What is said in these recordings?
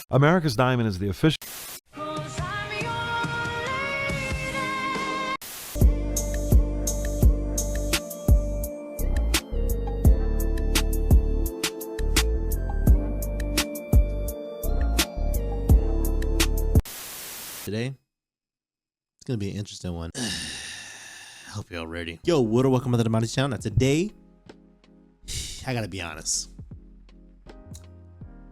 America's Diamond is the official. Today, it's gonna be an interesting one. Hope y'all ready. Yo, what up? Welcome to the Monty Channel. Now today, I gotta be honest.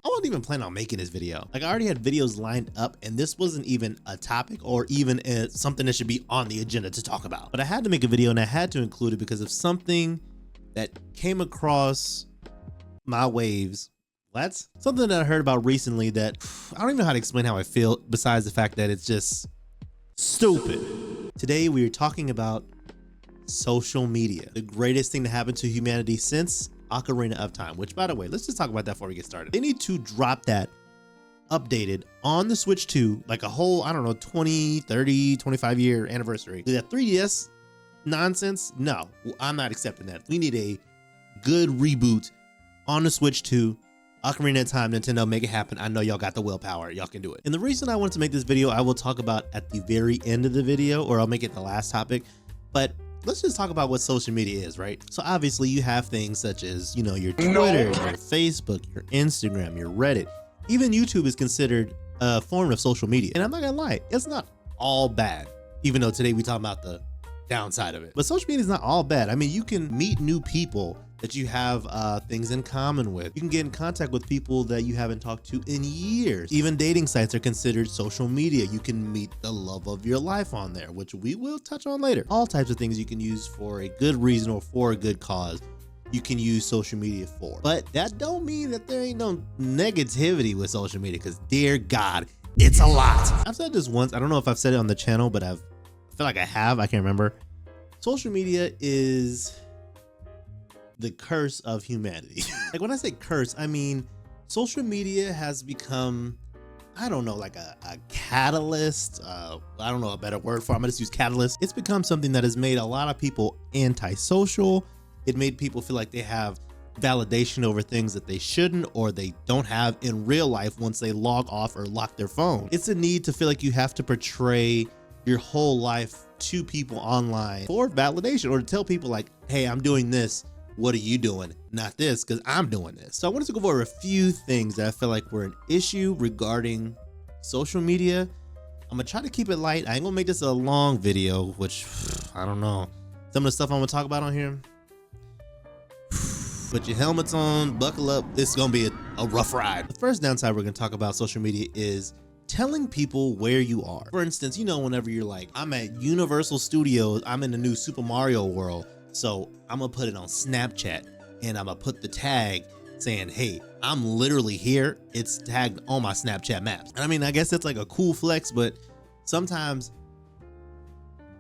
I wasn't even planning on making this video. Like, I already had videos lined up, and this wasn't even a topic or even something that should be on the agenda to talk about. But I had to make a video, and I had to include it because of something that came across my waves. That's something that I heard about recently that I don't even know how to explain how I feel, besides the fact that it's just stupid. Today we are talking about social media, the greatest thing to happen to humanity since Ocarina of Time, which, by the way, let's just talk about that before we get started. They need to drop that updated on the Switch 2, like a whole, I don't know, 20, 30, 25 year anniversary. That 3DS nonsense, no, I'm not accepting that. We need a good reboot on the Switch 2. Ocarina of Time, Nintendo, make it happen. I know y'all got the willpower. Y'all can do it. And the reason I wanted to make this video, I will talk about at the very end of the video, or I'll make it the last topic. But let's just talk about what social media is, right? So obviously you have things such as, you know, your Twitter, your Facebook, your Instagram, your Reddit. Even YouTube is considered a form of social media. And I'm not gonna lie, it's not all bad, even though today we talk about the downside of it. But social media is not all bad. I mean, you can meet new people that you have things in common with. You can get in contact with people that you haven't talked to in years. Even dating sites are considered social media. You can meet the love of your life on there, which we will touch on later. All types of things you can use for a good reason or for a good cause. You can use social media for. But that don't mean that there ain't no negativity with social media, because dear God, it's a lot. I've said this once. I don't know if I've said it on the channel, but I feel like I have. I can't remember. Social media is the curse of humanity. Like, when I say curse, I mean social media has become, I don't know, like a catalyst. I don't know a better word for it. I'm gonna just use catalyst. It's become something that has made a lot of people antisocial. It made people feel like they have validation over things that they shouldn't or they don't have in real life once they log off or lock their phone. It's a need to feel like you have to portray your whole life to people online for validation, or to tell people like, hey, I'm doing this. What are you doing? Not this, because I'm doing this. So I wanted to go over a few things that I feel like were an issue regarding social media. I'm gonna try to keep it light. I ain't gonna make this a long video, which I don't know. Some of the stuff I'm gonna talk about on here. Put your helmets on, buckle up. This is gonna be a rough ride. The first downside we're gonna talk about social media is telling people where you are. For instance, you know, whenever you're like, I'm at Universal Studios, I'm in the new Super Mario World, so I'm gonna put it on Snapchat and I'm gonna put the tag saying, hey, I'm literally here. It's tagged on my Snapchat maps. And I mean, I guess that's like a cool flex, but sometimes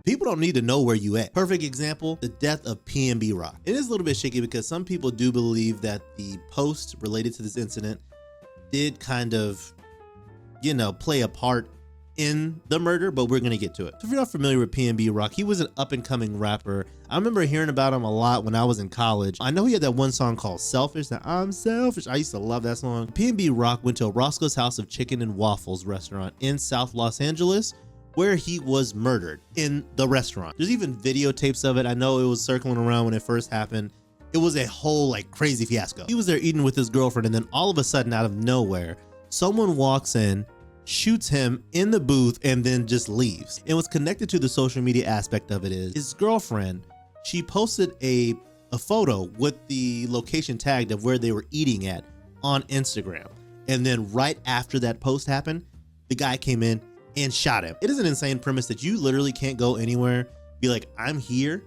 people don't need to know where you at. Perfect example, the death of PNB Rock. It is a little bit shaky because some people do believe that the post related to this incident did kind of, you know, play a part in the murder, but we're gonna get to it. So if you're not familiar with PNB Rock, he was an up-and-coming rapper. I remember hearing about him a lot when I was in college. I know he had that one song called Selfish, that I'm selfish. I used to love that song. PNB Rock went to a Roscoe's House of Chicken and Waffles restaurant in South Los Angeles, where he was murdered in the restaurant. There's even videotapes of it. I know it was circling around when it first happened. It was a whole like crazy fiasco. He was there eating with his girlfriend, and then all of a sudden, out of nowhere, someone walks in, shoots him in the booth, and then just leaves. And what's connected to the social media aspect of it is his girlfriend, she posted a photo with the location tagged of where they were eating at on Instagram. And then right after that post happened, the guy came in and shot him. It is an insane premise that you literally can't go anywhere, be like, I'm here,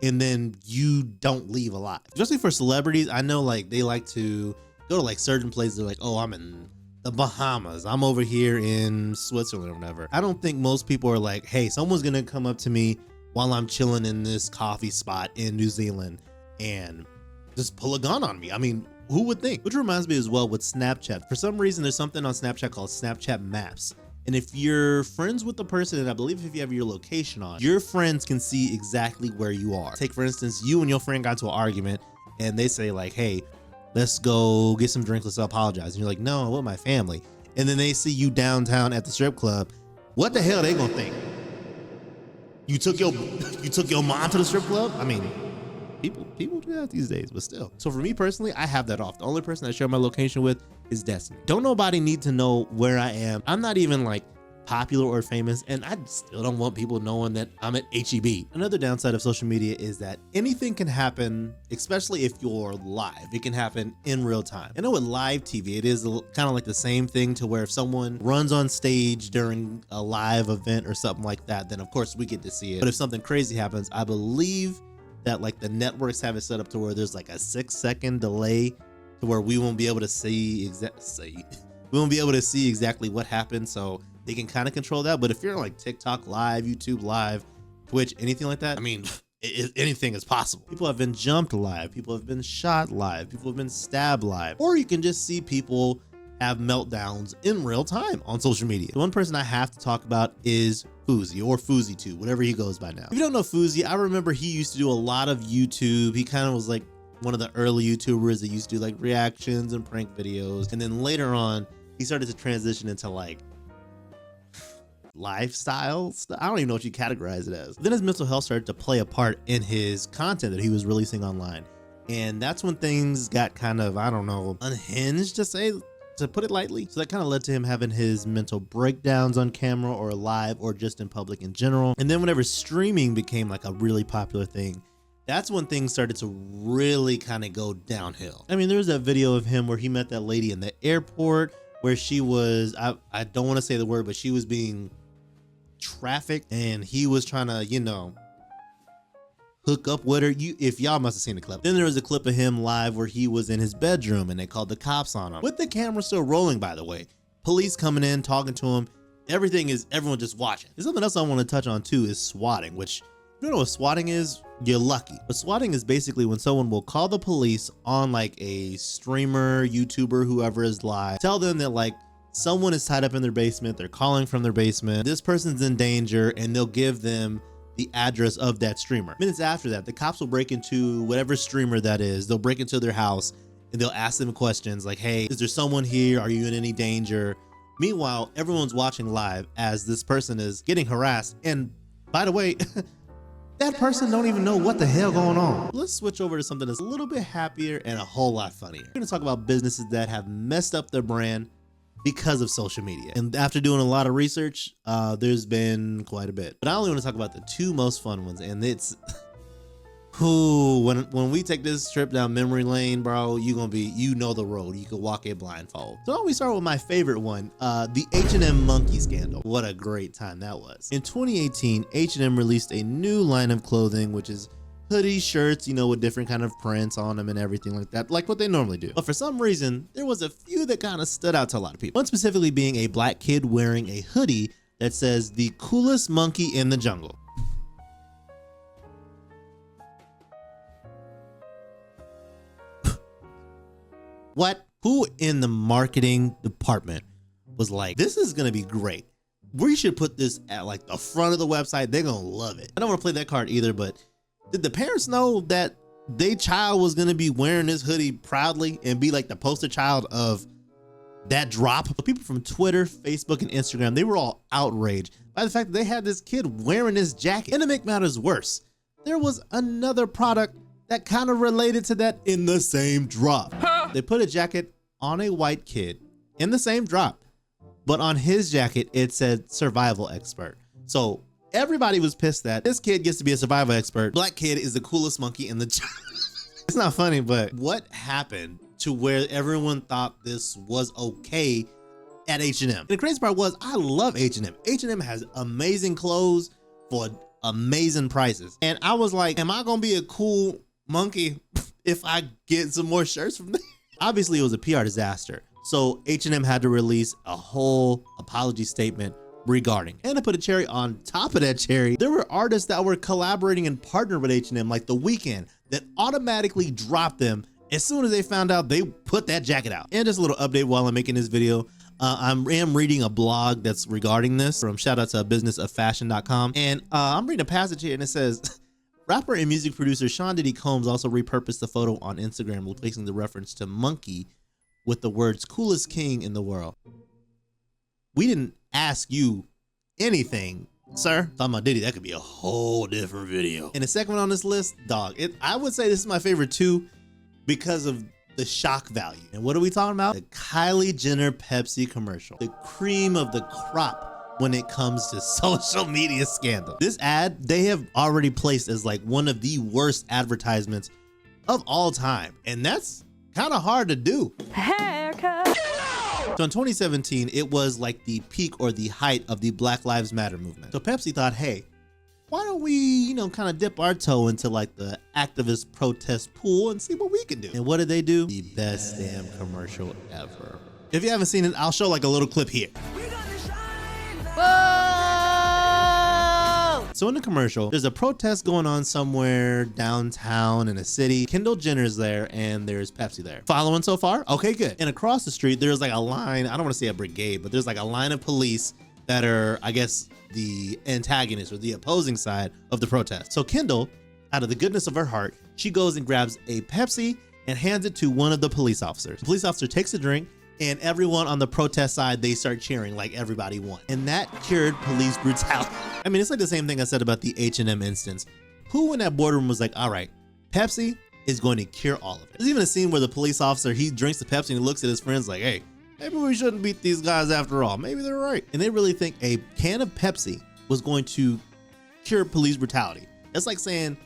and then you don't leave alive. Especially for celebrities, I know like they like to go to like certain places. They're like, oh, I'm in the Bahamas, I'm over here in Switzerland or whatever. I don't think most people are like, hey, someone's gonna come up to me while I'm chilling in this coffee spot in New Zealand and just pull a gun on me. I mean, who would think? Which reminds me as well with Snapchat. For some reason, there's something on Snapchat called Snapchat Maps. And if you're friends with the person, and I believe if you have your location on, your friends can see exactly where you are. Take, for instance, you and your friend got into an argument and they say like, hey, let's go get some drinks, let's apologize. And you're like, no, I'm with my family. and then they see you downtown at the strip club, what the hell are they gonna think? You took your mom to the strip club? I mean, people do that these days, but still. So for me personally, I have that off. The only person I share my location with is Destiny. Don't nobody need to know where I am. I'm not even like popular or famous, and I still don't want people knowing that I'm at HEB. Another downside of social media is that anything can happen, especially if you're live. It can happen in real time. I know with live TV, it is kind of like the same thing, to where if someone runs on stage during a live event or something like that, then of course we get to see it. But if something crazy happens, I believe that like the networks have it set up to where there's like a 6-second delay to where we won't be able to see exactly what happened. So they can kind of control that. But if you're like TikTok live, YouTube live, Twitch, anything like that, I mean, anything is possible. People have been jumped live, people have been shot live, people have been stabbed live, or you can just see people have meltdowns in real time on social media. The one person I have to talk about is Fousey, or Fousey2, whatever he goes by now. If you don't know Fousey, I remember he used to do a lot of YouTube. He kind of was like one of the early YouTubers that used to do like reactions and prank videos. And then later on, he started to transition into like lifestyle stuff. I don't even know what you categorize it as. Then his mental health started to play a part in his content that he was releasing online. And that's when things got kind of, I don't know, unhinged, to put it lightly. So that kind of led to him having his mental breakdowns on camera or live or just in public in general. And then whenever streaming became like a really popular thing, that's when things started to really kind of go downhill. I mean, there was that video of him where he met that lady in the airport where she was, I don't want to say the word, but she was being trafficked and he was trying to, you know, hook up with her. If y'all must have seen the clip. Then there was a clip of him live where he was in his bedroom and they called the cops on him, with the camera still rolling, by the way. Police coming in, talking to him. Everyone just watching. There's something else I want to touch on too, is swatting, which, if you don't know what swatting is, you're lucky. But swatting is basically when someone will call the police on like a streamer, YouTuber, whoever is live, tell them that like someone is tied up in their basement, they're calling from their basement, this person's in danger, and they'll give them the address of that streamer. Minutes after that, the cops will break into whatever streamer that is. They'll break into their house and they'll ask them questions like, hey, is there someone here? Are you in any danger? Meanwhile, everyone's watching live as this person is getting harassed. And by the way, that person don't even know what the hell going on. Let's switch over to something that's a little bit happier and a whole lot funnier. We're gonna talk about businesses that have messed up their brand because of social media. And after doing a lot of research, there's been quite a bit. But I only want to talk about the two most fun ones, and it's when we take this trip down memory lane, bro, you know the road. You could walk it blindfold. So we start with my favorite one, the H&M monkey scandal. What a great time that was. In 2018, H&M released a new line of clothing, which is hoodies, shirts, you know, with different kind of prints on them and everything like that, like what they normally do. But for some reason, there was a few that kind of stood out to a lot of people. One specifically being a black kid wearing a hoodie that says "the coolest monkey in the jungle." What? Who in the marketing department was like, this is gonna be great, we should put this at like the front of the website, they're gonna love it. I don't want to play that card either, but did the parents know that their child was gonna be wearing this hoodie proudly and be like the poster child of that drop? People from Twitter, Facebook, and Instagram, they were all outraged by the fact that they had this kid wearing this jacket. And to make matters worse, there was another product that kind of related to that in the same drop. They put a jacket on a white kid in the same drop, but on his jacket, it said survival expert. So everybody was pissed that this kid gets to be a survival expert. Black kid is the coolest monkey in the It's not funny, but what happened to where everyone thought this was okay at H&M? And the crazy part was, I love H&M. H&M has amazing clothes for amazing prices. And I was like, am I gonna be a cool monkey if I get some more shirts from them? Obviously, it was a PR disaster. So H&M had to release a whole apology statement regarding. And to put a cherry on top of that cherry, there were artists that were collaborating and partnered with H&M, like The Weeknd, that automatically dropped them as soon as they found out they put that jacket out. And just a little update while I'm making this video. I am reading a blog that's regarding this from shout out to businessoffashion.com. And I'm reading a passage here and it says, rapper and music producer Sean Diddy Combs also repurposed the photo on Instagram, replacing the reference to monkey with the words coolest king in the world. We didn't ask you anything, sir. Talking about Diddy, that could be a whole different video. And the second one on this list, dog, I would say this is my favorite too because of the shock value. And what are we talking about? The Kylie Jenner Pepsi commercial. The cream of the crop when it comes to social media scandal. This ad, they have already placed as like one of the worst advertisements of all time. And that's kind of hard to do. Haircut. So in 2017, it was like the peak or the height of the Black Lives Matter movement. So Pepsi thought, hey, why don't we, kind of dip our toe into like the activist protest pool and see what we can do. And what did they do? The best damn commercial ever. If you haven't seen it, I'll show like a little clip here. So in the commercial, there's a protest going on somewhere downtown in a city. Kendall Jenner's there and there's Pepsi there. Following so far? Okay, good. And across the street, there's like a line, I don't want to say a brigade, but there's like a line of police that are, I guess, the antagonist or the opposing side of the protest. So Kendall, out of the goodness of her heart, she goes and grabs a Pepsi and hands it to one of the police officers. The police officer takes a drink and everyone on the protest side, they start cheering like everybody won. And that cured police brutality. I mean, it's like the same thing I said about the H&M instance. Who in that boardroom was like, all right, Pepsi is going to cure all of it. There's even a scene where the police officer, he drinks the Pepsi and he looks at his friends like, hey, maybe we shouldn't beat these guys after all. Maybe they're right. And they really think a can of Pepsi was going to cure police brutality. It's like saying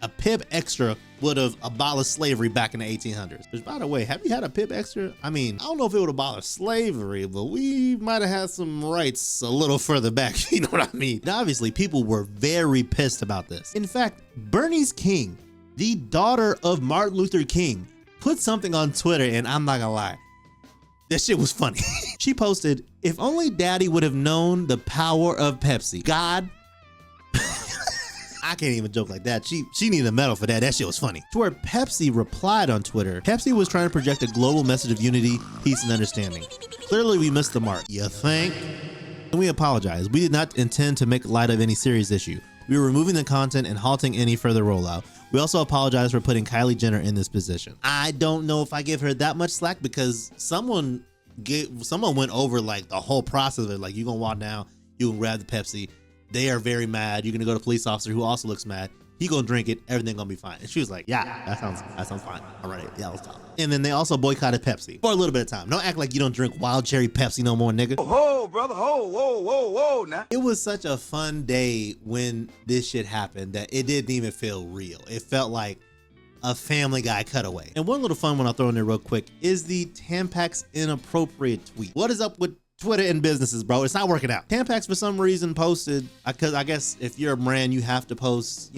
a Pibb Extra would have abolished slavery back in the 1800s. Which, by the way, have you had a Pibb Extra? I mean, I don't know if it would abolish slavery, but we might have had some rights a little further back. You know what I mean? Now, obviously, people were very pissed about this. In fact, Bernice King, the daughter of Martin Luther King, put something on Twitter, and I'm not gonna lie, that shit was funny. She posted, if only daddy would have known the power of Pepsi. God. I can't even joke like that. She needed a medal for that. That shit was funny. To where Pepsi replied on Twitter, Pepsi was trying to project a global message of unity, peace, and understanding. Clearly, we missed the mark. You think? And we apologize. We did not intend to make light of any serious issue. We were removing the content and halting any further rollout. We also apologize for putting Kylie Jenner in this position. I don't know if I give her that much slack because someone went over like the whole process of it. Like, you gonna walk down, you can grab the Pepsi. They are very mad. You're gonna go to a police officer who also looks mad. He gonna drink it. Everything gonna be fine. And she was like, yeah, that sounds fine. All right, yeah, let's talk. And then they also boycotted Pepsi for a little bit of time. Don't act like you don't drink wild cherry Pepsi no more, nigga. Whoa, brother, whoa, now. It was such a fun day when this shit happened that it didn't even feel real. It felt like a Family Guy cutaway. And one little fun one I'll throw in there real quick is the Tampax inappropriate tweet. What is up with Twitter and businesses, bro? It's not working out. Tampax for some reason posted, because I guess if you're a brand, you have to post,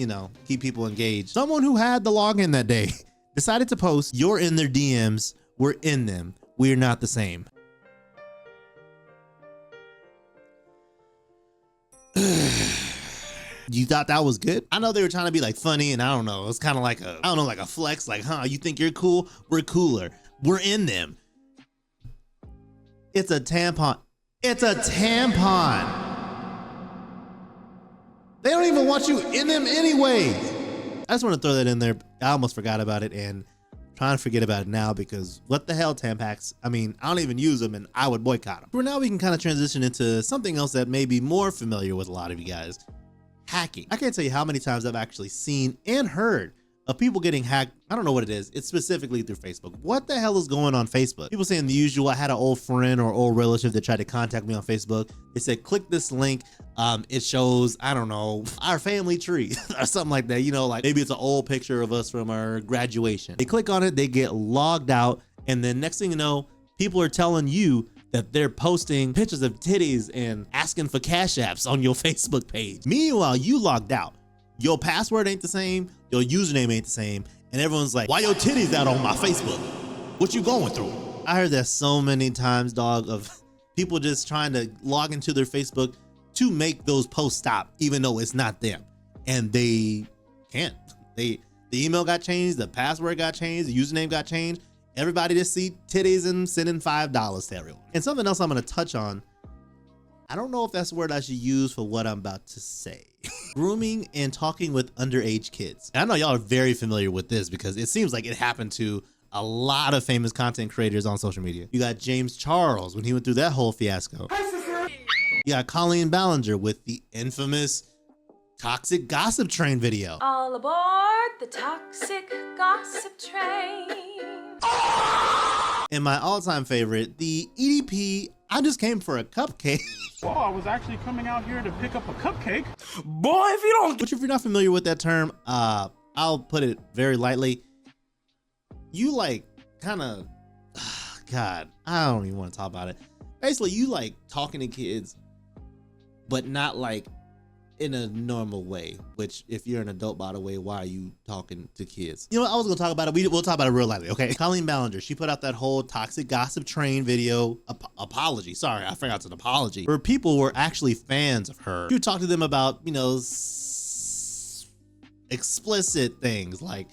keep people engaged. Someone who had the login that day decided to post, you're in their DMs, we're in them, we're not the same. You thought that was good? I know they were trying to be like funny, and I don't know, it's kind of like like a flex, like, you think you're cool? We're cooler. We're in them. It's a tampon. It's a tampon. They don't even want you in them anyway. I just want to throw that in there. I almost forgot about it and I'm trying to forget about it now because what the hell, Tampax? I mean, I don't even use them and I would boycott them. For now, we can kind of transition into something else that may be more familiar with a lot of you guys. Hacking. I can't tell you how many times I've actually seen and heard of people getting hacked. I don't know what it is. It's specifically through Facebook. What the hell is going on Facebook? People saying the usual. I had an old friend or old relative that tried to contact me on Facebook. They said, click this link. It shows, I don't know, our family tree or something like that. Like maybe it's an old picture of us from our graduation. They click on it, they get logged out. And then next thing you know, people are telling you that they're posting pictures of titties and asking for cash apps on your Facebook page. Meanwhile, you logged out. Your password ain't the same, your username ain't the same, and everyone's like, why your titties out on my Facebook? What you going through? I heard that so many times, dog, of people just trying to log into their Facebook to make those posts stop, even though it's not them. And they can't. The email got changed, the password got changed, the username got changed. Everybody just see titties and sending $5 to everyone. And something else I'm gonna touch on, I don't know if that's the word I should use for what I'm about to say. Grooming and talking with underage kids. And I know y'all are very familiar with this because it seems like it happened to a lot of famous content creators on social media. You got James Charles when he went through that whole fiasco. Hey, sister, You got Colleen Ballinger with the infamous Toxic Gossip Train video. All aboard the toxic gossip train. And my all-time favorite, the EDP, I just came for a cupcake. Oh, I was actually coming out here to pick up a cupcake. Boy, if you don't Which, if you're not familiar with that term, I'll put it very lightly. You like kind of, God, I don't even want to talk about it. Basically, you like talking to kids, but not like in a normal way, which if you're an adult, by the way, why are you talking to kids? You know what, I was gonna talk about it. We'll talk about it real lightly, okay? Colleen Ballinger, she put out that whole Toxic Gossip Train video, apology, sorry, I forgot it's an apology, where people were actually fans of her. She would talk to them about, you know, explicit things like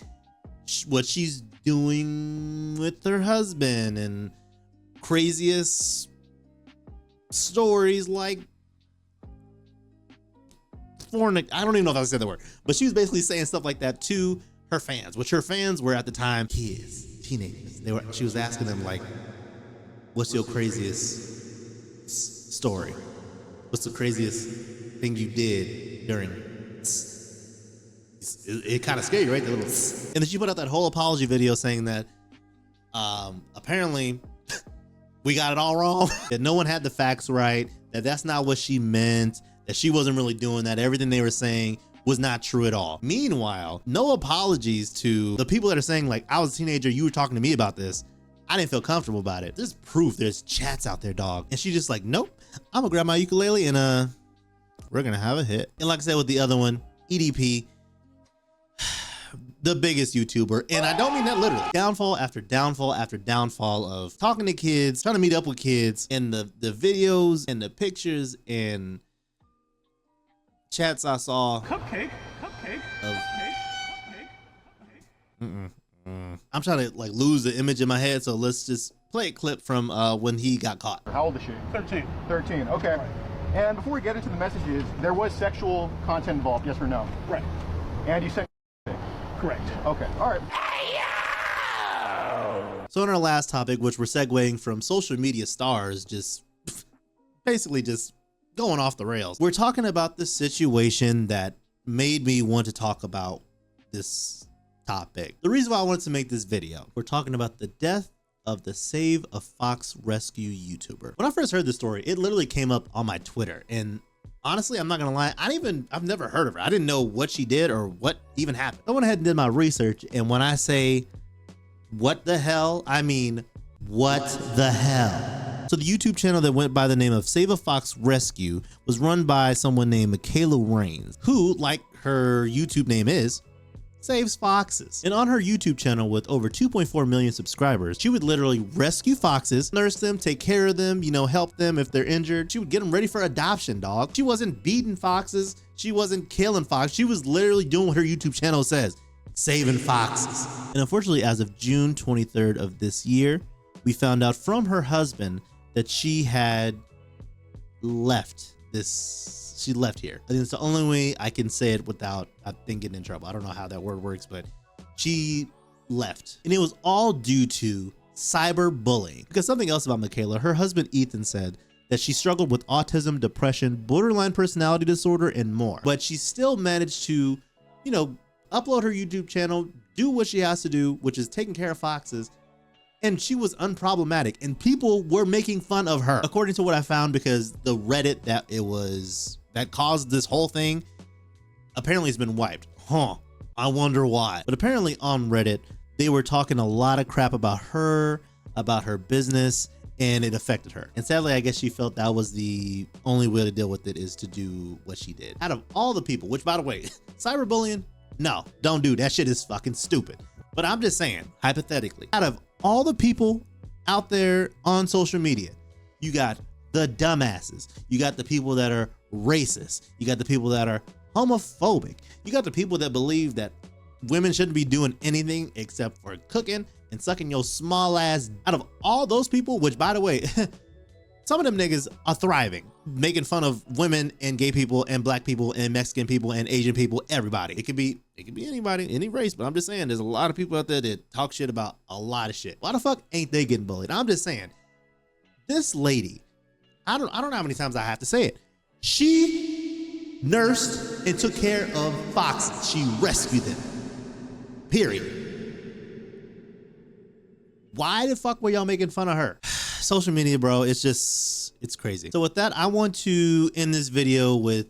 what she's doing with her husband and craziest stories like I don't even know if I said the word, but she was basically saying stuff like that to her fans, which her fans were at the time kids, teenagers. She was asking them like, what's your craziest story? What's the craziest thing you did during it kind of scared you, right? The little and then she put out that whole apology video saying that apparently we got it all wrong, that no one had the facts right, that that's not what she meant, that she wasn't really doing that. Everything they were saying was not true at all. Meanwhile, no apologies to the people that are saying like, I was a teenager, you were talking to me about this, I didn't feel comfortable about it. There's proof, there's chats out there, dog. And she just like, nope, I'm gonna grab my ukulele and we're gonna have a hit. And like I said with the other one, EDP, the biggest YouTuber, and I don't mean that literally. Downfall after downfall after downfall of talking to kids, trying to meet up with kids, and the videos and the pictures and chats I saw. Cupcake. I'm trying to like lose the image in my head, so let's just play a clip from when he got caught. How old is she? 13. 13, okay. And before we get into the messages, there was sexual content involved, yes or no? Right. And you said Correct. okay, all right. So in our last topic, which we're segueing from social media stars, just basically just going off the rails, we're talking about the situation that made me want to talk about this topic. The reason why I wanted to make this video, we're talking about the death of the Save a Fox Rescue YouTuber. When I first heard the story, it literally came up on my Twitter, and honestly, I'm not gonna lie, I've never heard of her. I didn't know what she did or what even happened. I went ahead and did my research, and when I say what the hell, I mean what the hell. So the YouTube channel that went by the name of Save a Fox Rescue was run by someone named Michaela Rains, who, like her YouTube name is, saves foxes. And on her YouTube channel with over 2.4 million subscribers, she would literally rescue foxes, nurse them, take care of them, you know, help them if they're injured. She would get them ready for adoption, dog. She wasn't beating foxes. She wasn't killing foxes. She was literally doing what her YouTube channel says, saving foxes. And unfortunately, as of June 23rd of this year, we found out from her husband that she had left she left here. I think it's the only way I can say it without, I think, getting in trouble. I don't know how that word works, but she left. And it was all due to cyberbullying. Because something else about Michaela, her husband Ethan said that she struggled with autism, depression, borderline personality disorder, and more. But she still managed to, you know, upload her YouTube channel, do what she has to do, which is taking care of foxes. And she was unproblematic, and people were making fun of her, according to what I found, because the Reddit that caused this whole thing apparently has been wiped. I wonder why. But apparently on Reddit, they were talking a lot of crap about her business, and it affected her. And sadly, I guess she felt that was the only way to deal with it, is to do what she did. Out of all the people, which by the way, cyberbullying, no, don't do that shit. Is fucking stupid. But I'm just saying, hypothetically, out of all the people out there on social media, you got the dumbasses, you got the people that are racist, you got the people that are homophobic, you got the people that believe that women shouldn't be doing anything except for cooking and sucking your small ass. Out of all those people, which by the way, some of them niggas are thriving, making fun of women and gay people and black people and Mexican people and Asian people, everybody. It could be anybody, any race, but I'm just saying there's a lot of people out there that talk shit about a lot of shit. Why the fuck ain't they getting bullied? I'm just saying, this lady I don't know how many times I have to say it. She nursed and took care of foxes. She rescued them. Period. Why the fuck were y'all making fun of her? Social media, bro, it's crazy. So with that, I want to end this video with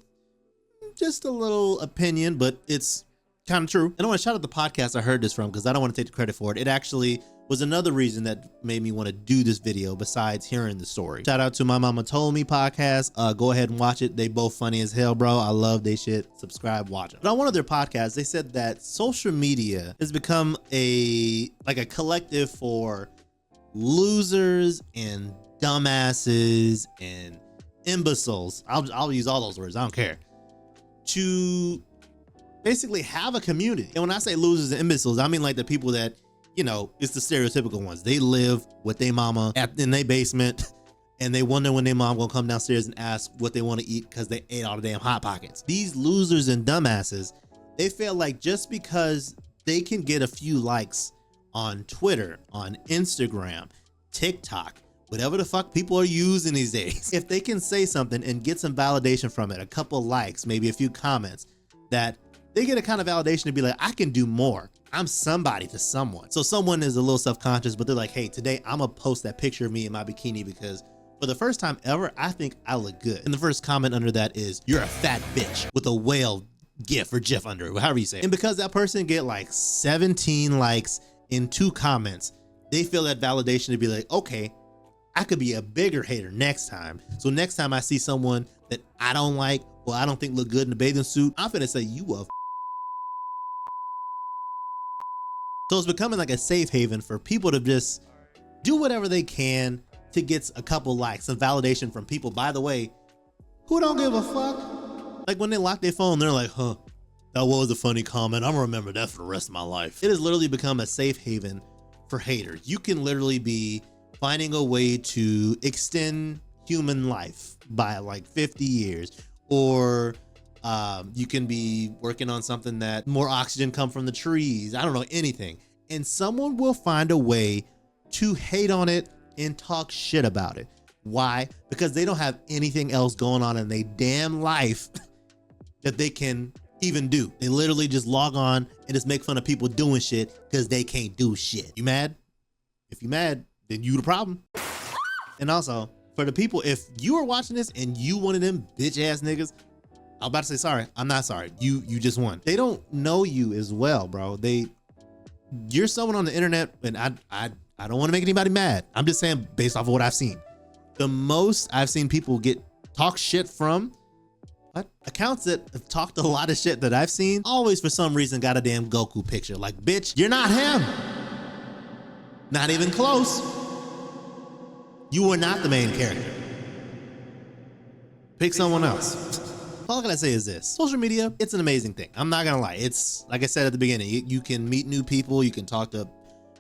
just a little opinion, but it's kind of true. And I want to shout out the podcast I heard this from, because I don't want to take the credit for it. It actually was another reason that made me want to do this video besides hearing the story. Shout out to My Mama Told Me podcast. Go ahead and watch it. They both funny as hell, bro. I love they shit. Subscribe, watch it. But on one of their podcasts, they said that social media has become a collective for losers and dumbasses and imbeciles. I'll use all those words. I don't care. To basically have a community. And when I say losers and imbeciles, I mean like the people that, you know, it's the stereotypical ones. They live with their mama in their basement, and they wonder when their mom gonna come downstairs and ask what they want to eat because they ate all the damn Hot Pockets. These losers and dumbasses, they feel like just because they can get a few likes on Twitter, on Instagram, TikTok, whatever the fuck people are using these days, if they can say something and get some validation from it, a couple likes, maybe a few comments, that they get a kind of validation to be like, I can do more. I'm somebody to someone. So someone is a little self-conscious, but they're like, hey, today I'm gonna post that picture of me in my bikini because for the first time ever, I think I look good. And the first comment under that is, you're a fat bitch, with a whale gif or gif under it, however you say it. And because that person get like 17 likes in 2 comments, they feel that validation to be like, okay, I could be a bigger hater next time. So next time I see someone that I don't like, or I don't think look good in a bathing suit, I'm finna say, you a So it's becoming like a safe haven for people to just do whatever they can to get a couple likes and validation from people, by the way, who don't give a fuck. Like when they lock their phone, they're like, huh, that was a funny comment. I'm gonna remember that for the rest of my life. It has literally become a safe haven for haters. You can literally be finding a way to extend human life by like 50 years, or you can be working on something that more oxygen come from the trees. I don't know, anything. And someone will find a way to hate on it and talk shit about it. Why? Because they don't have anything else going on in their damn life that they can even do. They literally just log on and just make fun of people doing shit because they can't do shit. You mad? If you mad, then you the problem. And also, for the people, if you are watching this and you one of them bitch ass niggas, I'm about to say sorry. I'm not sorry. You just won. They don't know you as well, bro. You're someone on the internet, and I don't want to make anybody mad. I'm just saying based off of what I've seen. The most I've seen people talk shit from accounts that have talked a lot of shit that I've seen, always for some reason got a damn Goku picture. Like, bitch, you're not him. Not even close. You were not the main character. Pick someone else. All I gotta say is this: social media, it's an amazing thing. I'm not gonna lie. It's like I said at the beginning, you can meet new people, you can talk to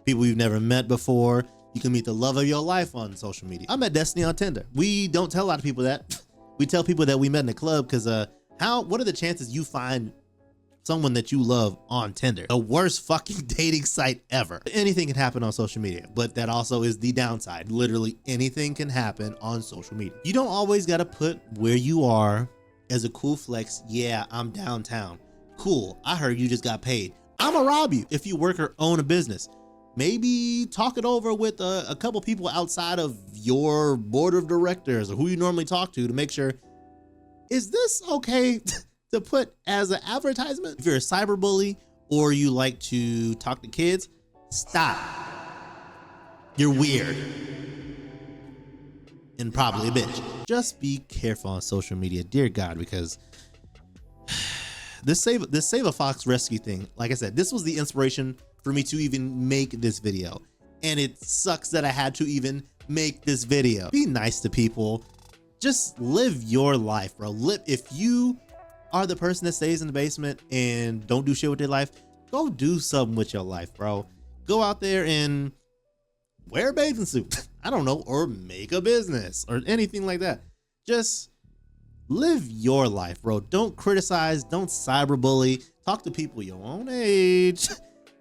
people you've never met before, you can meet the love of your life on social media. I met Destiny on Tinder. We don't tell a lot of people that. We tell people that we met in the club because what are the chances you find someone that you love on Tinder? The worst fucking dating site ever. Anything can happen on social media, but that also is the downside. Literally anything can happen on social media. You don't always gotta put where you are as a cool flex. Yeah, I'm downtown. Cool, I heard you just got paid. I'ma rob you. If you work or own a business, maybe talk it over with a couple people outside of your board of directors or who you normally talk to make sure, is this okay to put as an advertisement? If you're a cyberbully or you like to talk to kids, stop. You're weird. And probably a bitch. Just be careful on social media, dear God, because this save a fox rescue thing, like I said, this was the inspiration for me to even make this video. And it sucks that I had to even make this video. Be nice to people. Just live your life, bro. If you are the person that stays in the basement and don't do shit with their life, go do something with your life, bro. Go out there and wear a bathing suit. I don't know, or make a business or anything like that. Just live your life, bro. Don't criticize, don't cyberbully. Talk to people your own age.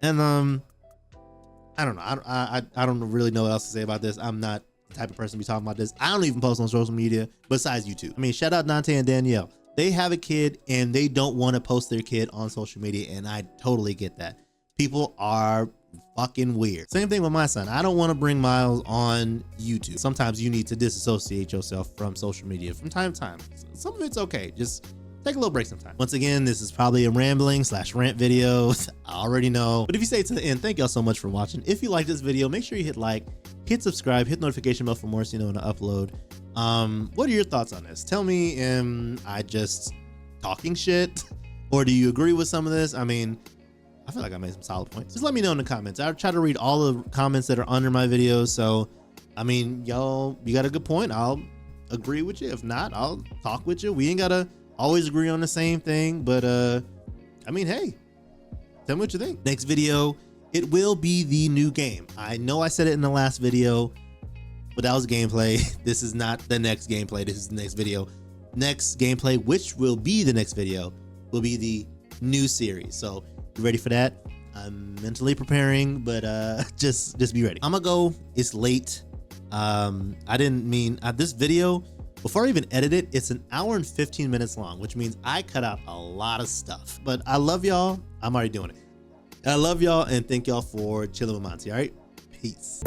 And I don't know. I don't really know what else to say about this. I'm not the type of person to be talking about this. I don't even post on social media besides YouTube. I mean, shout out Dante and Danielle. They have a kid and they don't want to post their kid on social media, and I totally get that. People are fucking weird. Same thing with my son. I don't want to bring Miles on YouTube. Sometimes you need to disassociate yourself from social media from time to time. Some of it's okay. Just take a little break sometime. Once again, this is probably a rambling / rant video. I already know. But if you stay to the end, thank y'all so much for watching. If you like this video, make sure you hit like, hit subscribe, hit notification bell for more so you know when I upload. What are your thoughts on this? Tell me, am I just talking shit? Or do you agree with some of this? I mean, I feel like I made some solid points. Just let me know in the comments. I try to read all the comments that are under my videos. So, I mean, y'all, you got a good point. I'll agree with you. If not, I'll talk with you. We ain't gotta always agree on the same thing, but I mean, hey, tell me what you think. Next video, it will be the new game. I know I said it in the last video, but that was gameplay. This is not the next gameplay. This is the next video. Next gameplay, which will be the next video, will be the new series. So you ready for that? I'm mentally preparing, but just be ready. I'm gonna go. It's late. I didn't mean this video, before I even edit it, it's an hour and 15 minutes long, which means I cut out a lot of stuff. But I love y'all. I'm already doing it. I love y'all and thank y'all for chilling with Monty. All right, peace.